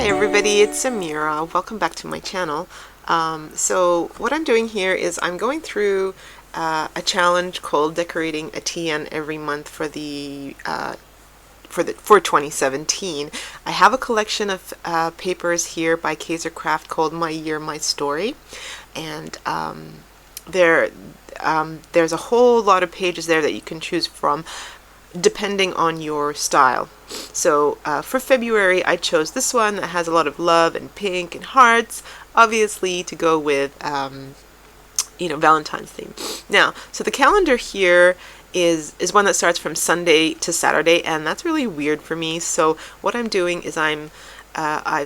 everybody, it's Amira. Welcome back to my channel. So what I'm doing here is I'm going through a challenge called decorating a TN every month for 2017. I have a collection of papers here by Kaisercraft called My Year, My Story, and there's a whole lot of pages there that you can choose from depending on your style. So for February I chose this one that has a lot of love and pink and hearts, obviously to go with Valentine's theme. Now, so the calendar here is one that starts from Sunday to Saturday, and that's really weird for me. So what I'm doing is I've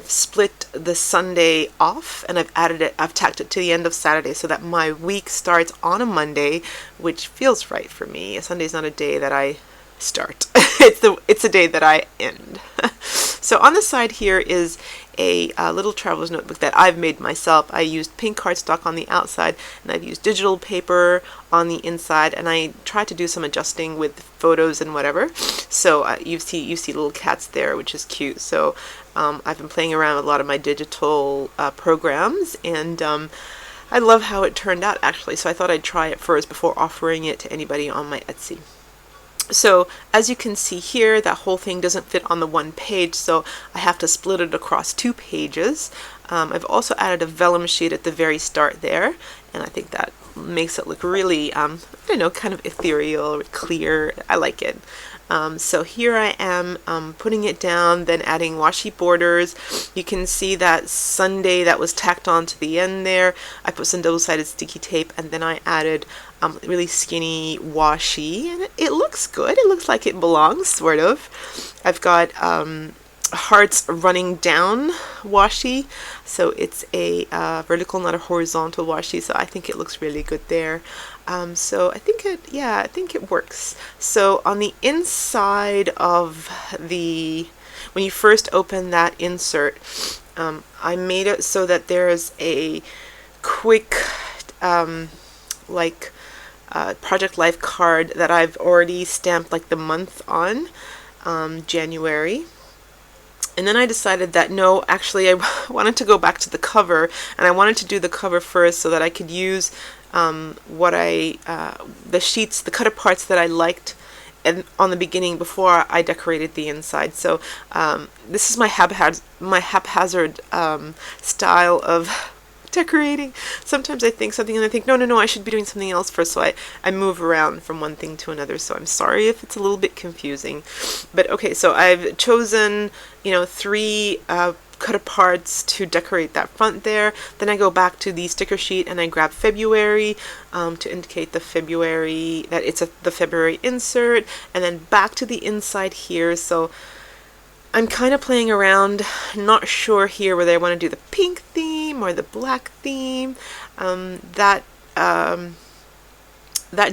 split the Sunday off, and I've tacked it to the end of Saturday so that my week starts on a Monday, which feels right for me. A Sunday's not a day that I start. It's a day that I end. So on the side here is a little traveler's notebook that I've made myself. I used pink cardstock on the outside, and I've used digital paper on the inside, and I tried to do some adjusting with photos and whatever. So you see little cats there, which is cute. So I've been playing around with a lot of my digital programs, and I love how it turned out actually. So I thought I'd try it first before offering it to anybody on my Etsy. So as you can see here, that whole thing doesn't fit on the one page, so I have to split it across 2 pages. I've also added a vellum sheet at the very start there, and I think that makes it look really, I don't know, kind of ethereal, clear. I like it. So here I am putting it down, then adding washi borders. You can see that Sunday that was tacked on to the end there. I put some double-sided sticky tape, and then I added really skinny washi, and it looks good. It looks like it belongs, sort of. I've got hearts running down washi, so it's a vertical, not a horizontal washi, so I think it looks really good there. So I think it works. So on the inside of when you first open that insert, I made it so that there's a quick Project Life card that I've already stamped like the month on, January. And then I decided that no, actually I wanted to go back to the cover, and I wanted to do the cover first so that I could use the sheets, the cut parts that I liked on the beginning before I decorated the inside. So this is my haphazard style of decorating. Sometimes I think something and I think no, I should be doing something else first, so I move around from one thing to another. So I'm sorry if it's a little bit confusing, but okay. So I've chosen 3 cut parts to decorate that front there. Then I go back to the sticker sheet and I grab February to indicate the February, that it's the February insert, and then back to the inside here. So I'm kind of playing around, not sure here whether I want to do the pink theme or the black theme. That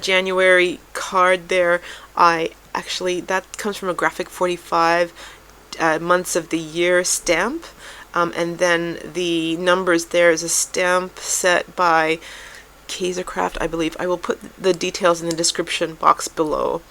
January card there, that comes from a Graphic 45 months of the year stamp, and then the numbers there is a stamp set by Kaisercraft, I believe. I will put the details in the description box below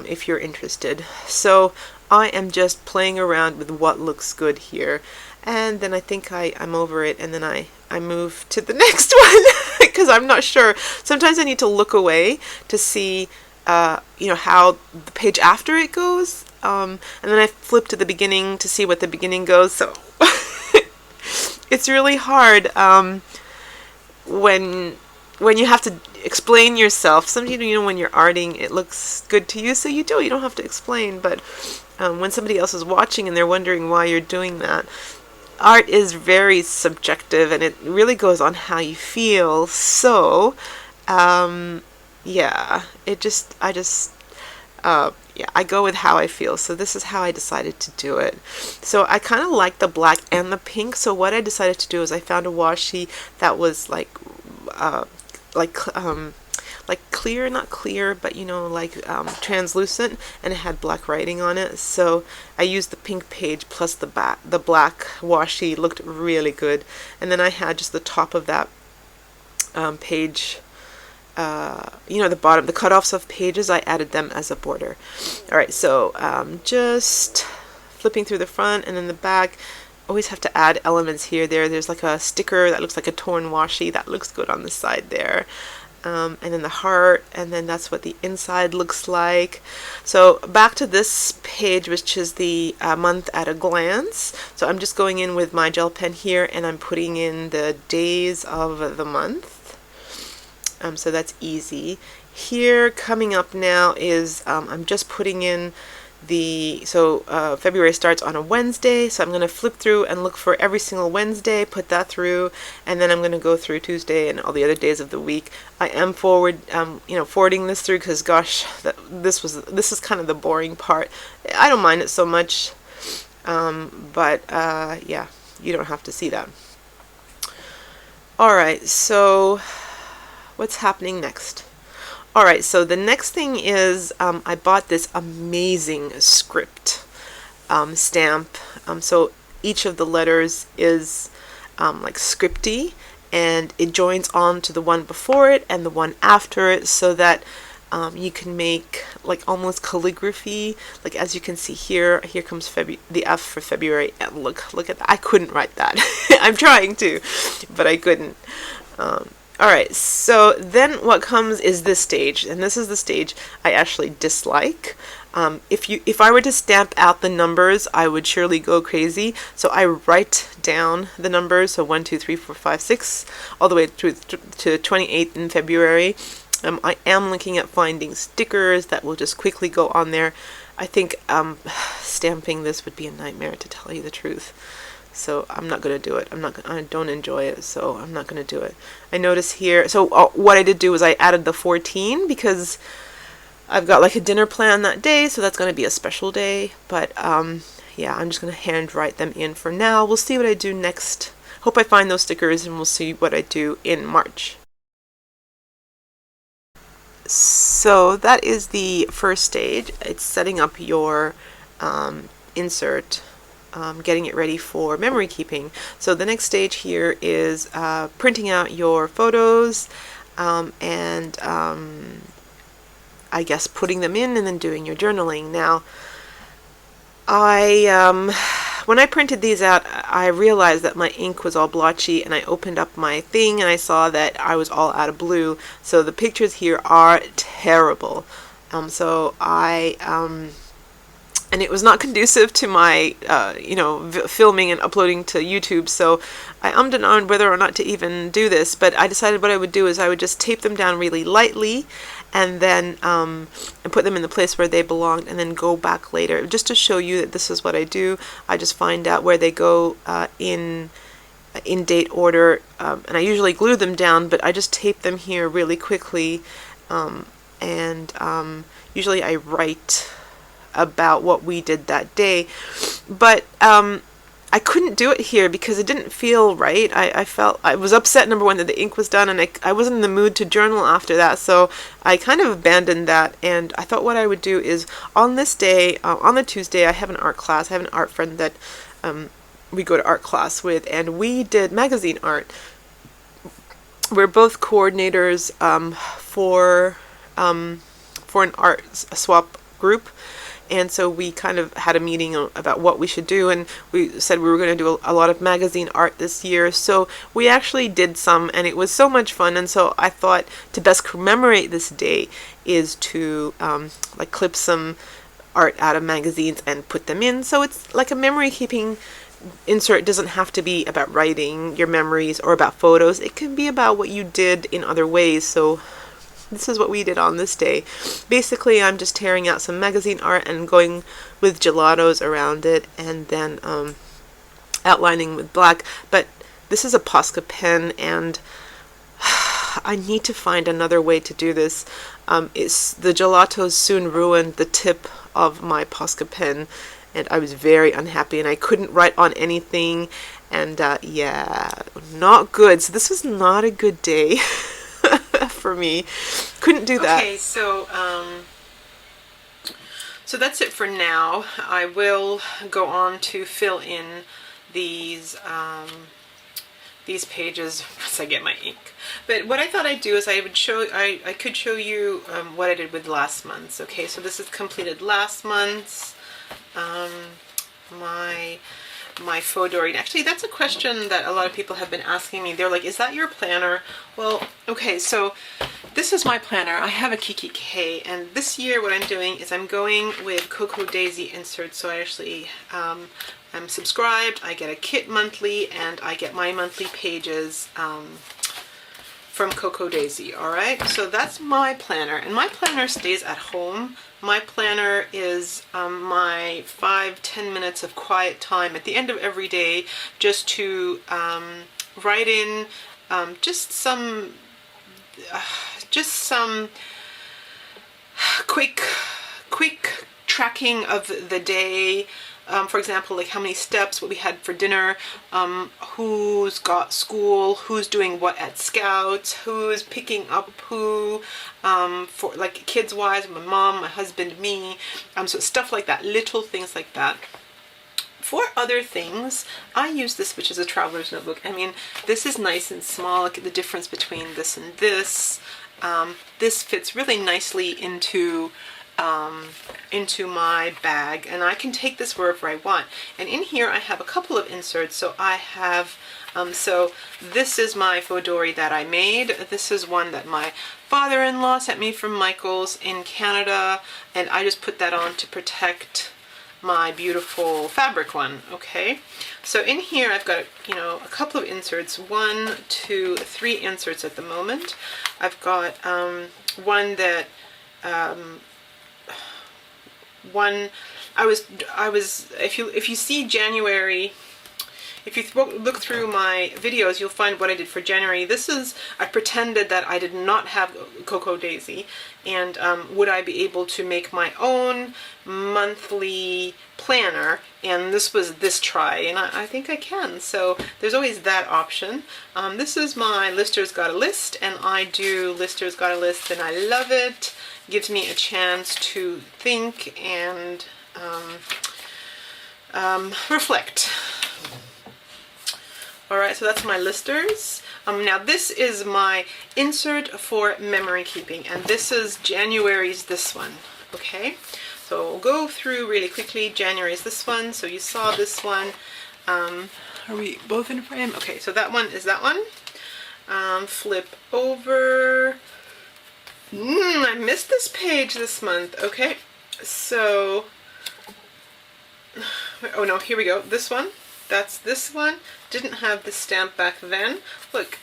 if you're interested. So I am just playing around with what looks good here, and then I think I'm over it, and then I move to the next one because I'm not sure. Sometimes I need to look away to see how the page after it goes, and then I flip to the beginning to see what the beginning goes. So it's really hard when you have to explain yourself. Sometimes when you're arting, it looks good to you, so you don't have to explain. But when somebody else is watching and they're wondering why you're doing that, art is very subjective, and it really goes on how you feel. So I go with how I feel. So this is how I decided to do it. So I kind of like the black and the pink. So what I decided to do is I found a washi that was like clear, not clear, but translucent, and it had black writing on it. So I used the pink page plus the black washi. Looked really good. And then I had just the top of that page, the bottom, the cutoffs of pages, I added them as a border. Alright, so just flipping through the front and then the back. always have to add elements here. There's like a sticker that looks like a torn washi. That looks good on the side there. And then the heart, and then that's what the inside looks like. So back to this page, which is the month at a glance. So I'm just going in with my gel pen here, and I'm putting in the days of the month. So that's easy. Here, coming up now is I'm just putting in February starts on a Wednesday, so I'm going to flip through and look for every single Wednesday, put that through, and then I'm going to go through Tuesday and all the other days of the week. I am forwarding this through because, gosh, this is kind of the boring part. I don't mind it so much, but yeah, you don't have to see that. All right, so what's happening next? Alright, so the next thing is I bought this amazing script stamp. So each of the letters is like scripty, and it joins on to the one before it and the one after it, so that you can make like almost calligraphy. Like as you can see here comes the F for February, and look at that. I couldn't write that. I'm trying to, but I couldn't. Alright, so then what comes is this stage, and this is the stage I actually dislike. If I were to stamp out the numbers, I would surely go crazy. So I write down the numbers, so 1, 2, 3, 4, 5, 6, all the way through to 28th in February. I am looking at finding stickers that will just quickly go on there. I think stamping this would be a nightmare, to tell you the truth. So I'm not going to do it. I don't enjoy it, so I'm not going to do it. I notice here, so what I did do was I added the 14 because I've got like a dinner plan that day, so that's going to be a special day. But yeah, I'm just going to hand write them in for now. We'll see what I do next. Hope I find those stickers, and we'll see what I do in March. So that is the first stage. It's setting up your insert. Getting it ready for memory keeping. So the next stage here is printing out your photos and I guess putting them in and then doing your journaling. Now, when I printed these out, I realized that my ink was all blotchy, and I opened up my thing and I saw that I was all out of blue. So the pictures here are terrible. And it was not conducive to my, filming and uploading to YouTube. So I ummed and ahed whether or not to even do this. But I decided what I would do is I would just tape them down really lightly, and then and put them in the place where they belonged, and then go back later, just to show you that this is what I do. I just find out where they go in date order, and I usually glue them down, but I just tape them here really quickly, and usually I write about what we did that day, but I couldn't do it here because it didn't feel right. I was upset, number one, that the ink was done, and I wasn't in the mood to journal after that, so I kind of abandoned that. And I thought what I would do is on this day, on the Tuesday, I have an art class. I have an art friend that we go to art class with, and we did magazine art. We're both coordinators for an art swap group. And so we kind of had a meeting about what we should do, and we said we were going to do a lot of magazine art this year. So we actually did some, and it was so much fun. And so I thought to best commemorate this day is to like clip some art out of magazines and put them in. So it's like a memory keeping insert. It doesn't have to be about writing your memories or about photos. It can be about what you did in other ways. So this is what we did on this day. Basically, I'm just tearing out some magazine art and going with gelatos around it, and then outlining with black. But this is a Posca pen, and I need to find another way to do this. The gelatos soon ruined the tip of my Posca pen, and I was very unhappy, and I couldn't write on anything, and yeah, not good. So this was not a good day for me. Couldn't do that. Okay, so that's it for now. I will go on to fill in these pages once I get my ink. But what I thought I'd do is I could show you what I did with last month's. Okay, so this is completed last month's. My my faux dory. Actually, that's a question that a lot of people have been asking me. They're like, is that your planner? Well, okay, so this is my planner. I have a Kiki K, and this year what I'm doing is I'm going with Cocoa Daisy inserts. So I actually, I'm subscribed, I get a kit monthly, and I get my monthly pages from Cocoa Daisy, all right? So that's my planner, and my planner stays at home. My planner is my 5-10 minutes of quiet time at the end of every day, just to write in just some quick tracking of the day. For example, like how many steps, what we had for dinner, who's got school, who's doing what at Scouts, who's picking up who, for like kids wise, my mom, my husband, me, so stuff like that, little things like that. For other things, I use this, which is a traveler's notebook. I mean, this is nice and small. Look at the difference between this and this. This fits really nicely into my bag, and I can take this wherever I want. And in here I have a couple of inserts. So I have, so this is my faux dory that I made. This is one that my father-in-law sent me from Michael's in Canada, and I just put that on to protect my beautiful fabric one. Okay, so in here I've got, you know, a couple of inserts, 1, 2, 3 inserts at the moment. I've got one that I was if you see January, if you look through my videos, you'll find what I did for January. This is, I pretended that I did not have Cocoa Daisy, and would I be able to make my own monthly planner, and this was this try, and I think I can. So there's always that option. This is my Lister's Got a List, and I do Lister's Got a List, and I love it. Gives me a chance to think and reflect. Alright, so that's my listers. Now this is my insert for memory keeping, and this is January's this one. Okay, so we'll go through really quickly. January's this one, so you saw this one. Are we both in frame? Okay, so that one is that one. Flip over. I missed this page this month. Okay, so, oh no, here we go. This one, that's this one. Didn't have the stamp back then. Look,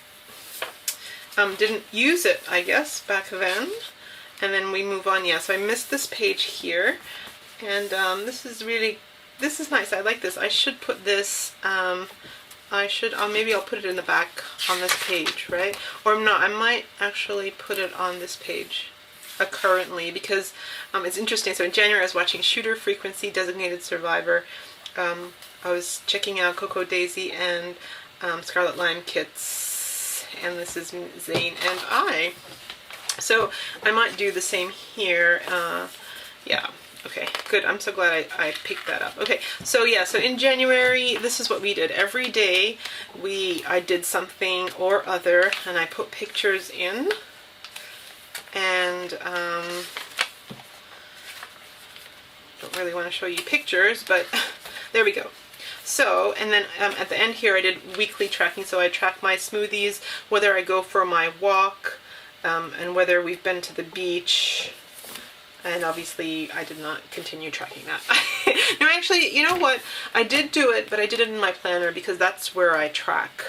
didn't use it, I guess, back then. And then we move on. Yeah, so I missed this page here, and this is nice. I like this. I should put this. Maybe I'll put it in the back on this page, right? Or not, I might actually put it on this page currently, because it's interesting. So in January I was watching Shooter Frequency, Designated Survivor. I was checking out Cocoa Daisy and Scarlet Lime kits, and this is Zane and I. So I might do the same here. Yeah. Okay, good. I'm so glad I picked that up. Okay, so yeah, so in January, this is what we did. Every day, I did something or other, and I put pictures in. And, don't really want to show you pictures, but there we go. So, and then at the end here, I did weekly tracking. So I track my smoothies, whether I go for my walk, and whether we've been to the beach. And obviously, I did not continue tracking that. No, actually, you know what? I did do it, but I did it in my planner, because that's where I track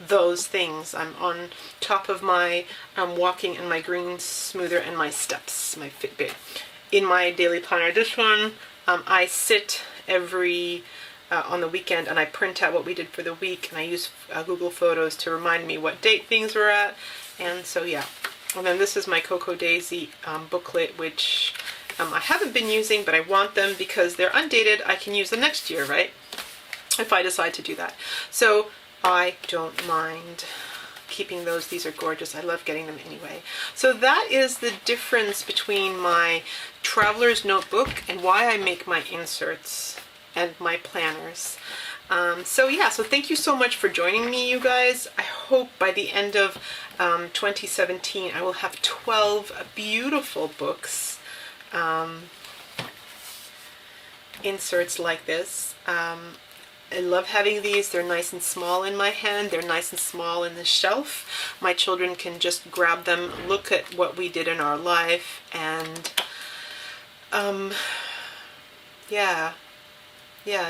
those things. I'm on top of my walking and my green smoother and my steps, my Fitbit, in my daily planner. This one, I sit every on the weekend, and I print out what we did for the week, and I use Google Photos to remind me what date things were at. And so, yeah. And then this is my Cocoa Daisy booklet, which I haven't been using, but I want them because they're undated. I can use them next year, right? If I decide to do that. So I don't mind keeping those. These are gorgeous. I love getting them anyway. So that is the difference between my traveler's notebook and why I make my inserts and my planners. So yeah, so thank you so much for joining me, you guys. I hope by the end of 2017 I will have 12 beautiful books, inserts like this. I love having these. They're nice and small in my hand. They're nice and small in the shelf. My children can just grab them, look at what we did in our life, and yeah,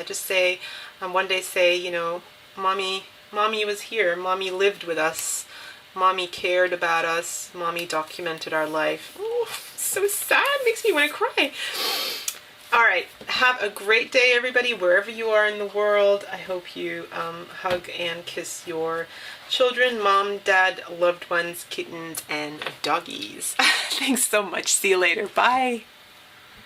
just say, one day say, you know, mommy was here. Mommy lived with us. Mommy cared about us. Mommy documented our life. Oh, so sad. Makes me want to cry. All right. Have a great day, everybody, wherever you are in the world. I hope you hug and kiss your children, mom, dad, loved ones, kittens, and doggies. Thanks so much. See you later. Bye.